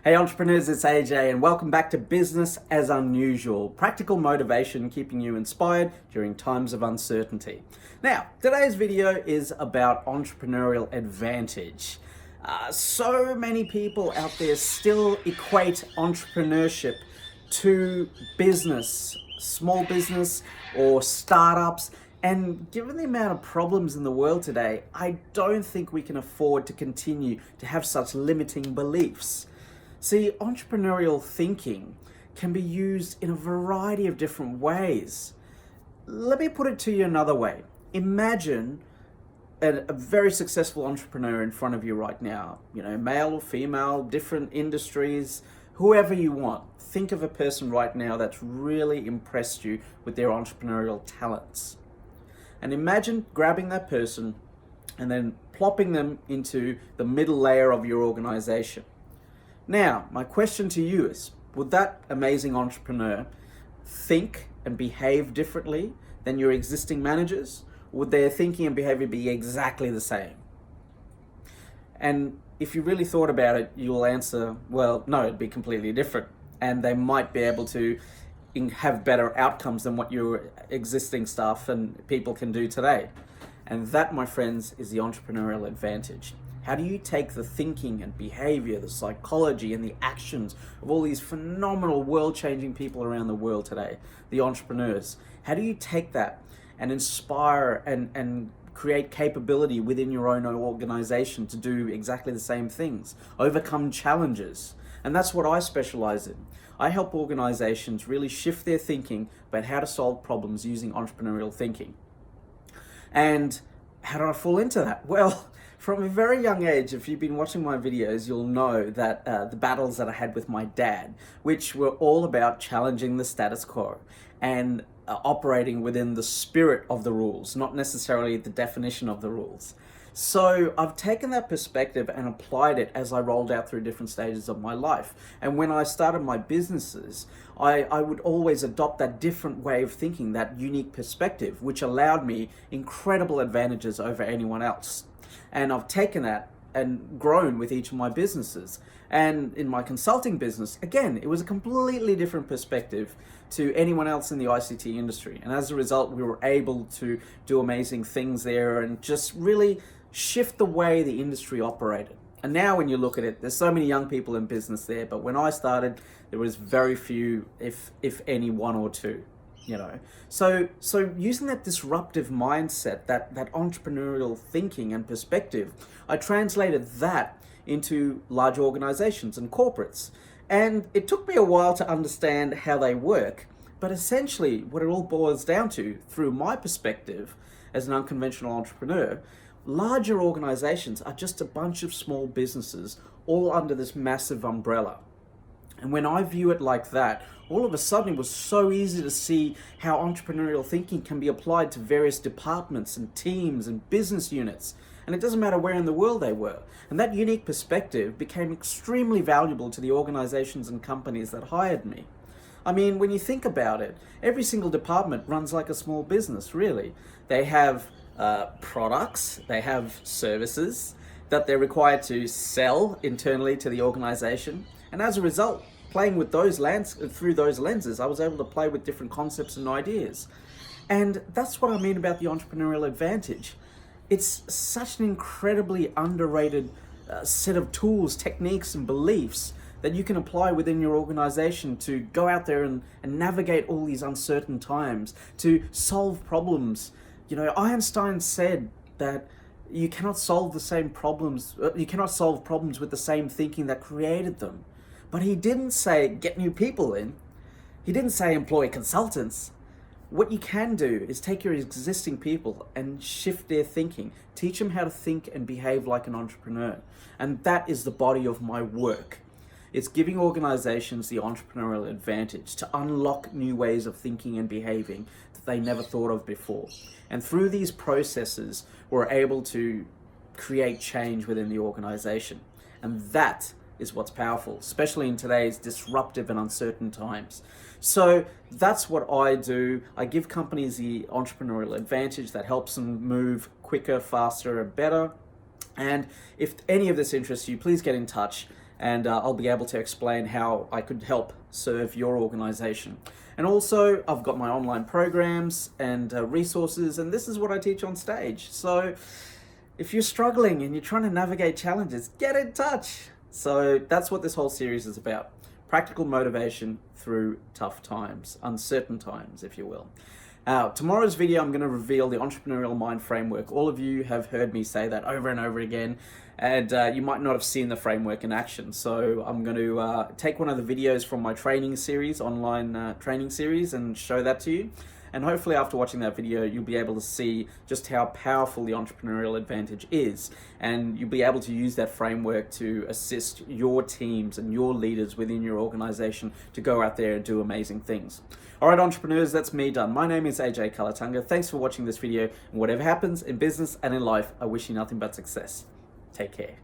Hey entrepreneurs, it's AJ and welcome back to Business as Unusual, practical motivation keeping you inspired during times of uncertainty. Now, today's video is about entrepreneurial advantage. So many people out there still equate entrepreneurship to business, small business or startups. And given the amount of problems in the world today, I don't think we can afford to continue to have such limiting beliefs. See, entrepreneurial thinking can be used in a variety of different ways. Let me put it to you another way. Imagine a very successful entrepreneur in front of you right now, male or female, different industries, whoever you want. Think of a person right now that's really impressed you with their entrepreneurial talents. And imagine grabbing that person and then plopping them into the middle layer of your organization. Now, my question to you is, would that amazing entrepreneur think and behave differently than your existing managers? Or would their thinking and behavior be exactly the same? And if you really thought about it, you'll answer, well, no, it'd be completely different. And they might be able to have better outcomes than what your existing staff and people can do today. And that, my friends, is the entrepreneurial advantage. How do you take the thinking and behavior, the psychology and the actions of all these phenomenal world-changing people around the world today, the entrepreneurs? How do you take that and inspire and create capability within your own organization to do exactly the same things, overcome challenges? And that's what I specialize in. I help organizations really shift their thinking about how to solve problems using entrepreneurial thinking. And how do I fall into that? Well, from a very young age, if you've been watching my videos, you'll know that the battles that I had with my dad, which were all about challenging the status quo and operating within the spirit of the rules, not necessarily the definition of the rules. So I've taken that perspective and applied it as I rolled out through different stages of my life. And when I started my businesses, I would always adopt that different way of thinking, that unique perspective, which allowed me incredible advantages over anyone else. And I've taken that and grown with each of my businesses. And in my consulting business, again, it was a completely different perspective to anyone else in the ICT industry. And as a result, we were able to do amazing things there and just really shift the way the industry operated. And now when you look at it, there's so many young people in business there, but when I started, there was very few, if any, one or two. So using that disruptive mindset, that entrepreneurial thinking and perspective, I translated that into large organizations and corporates. And it took me a while to understand how they work, but essentially what it all boils down to, through my perspective as an unconventional entrepreneur, larger organizations are just a bunch of small businesses all under this massive umbrella. And when I view it like that, all of a sudden it was so easy to see how entrepreneurial thinking can be applied to various departments and teams and business units. And it doesn't matter where in the world they were. And that unique perspective became extremely valuable to the organizations and companies that hired me. I mean, when you think about it, every single department runs like a small business, really. They have products, they have services that they're required to sell internally to the organization. And as a result, playing with those through those lenses, I was able to play with different concepts and ideas. And that's what I mean about the entrepreneurial advantage. It's such an incredibly underrated set of tools, techniques, and beliefs that you can apply within your organization to go out there and navigate all these uncertain times, to solve problems. Einstein said that you cannot solve problems with the same thinking that created them. But he didn't say get new people in. He didn't say employ consultants. What you can do is take your existing people and shift their thinking. Teach them how to think and behave like an entrepreneur. And that is the body of my work. It's giving organizations the entrepreneurial advantage to unlock new ways of thinking and behaving that they never thought of before. And through these processes, we're able to create change within the organization. And that is what's powerful, especially in today's disruptive and uncertain times. So that's what I do. I give companies the entrepreneurial advantage that helps them move quicker, faster, and better. And if any of this interests you, please get in touch. and I'll be able to explain how I could help serve your organization. And also, I've got my online programs and resources, and this is what I teach on stage. So if you're struggling and you're trying to navigate challenges, get in touch. So that's what this whole series is about. Practical motivation through tough times, uncertain times, if you will. Tomorrow's video, I'm going to reveal the Entrepreneurial Mind Framework. All of you have heard me say that over and over again, and you might not have seen the framework in action. So I'm going to take one of the videos from my training series, online training series, and show that to you. And hopefully after watching that video, you'll be able to see just how powerful the Entrepreneurial Advantage is. And you'll be able to use that framework to assist your teams and your leaders within your organization to go out there and do amazing things. All right, entrepreneurs, that's me done. My name is AJ Kulatunga. Thanks for watching this video. And whatever happens in business and in life, I wish you nothing but success. Take care.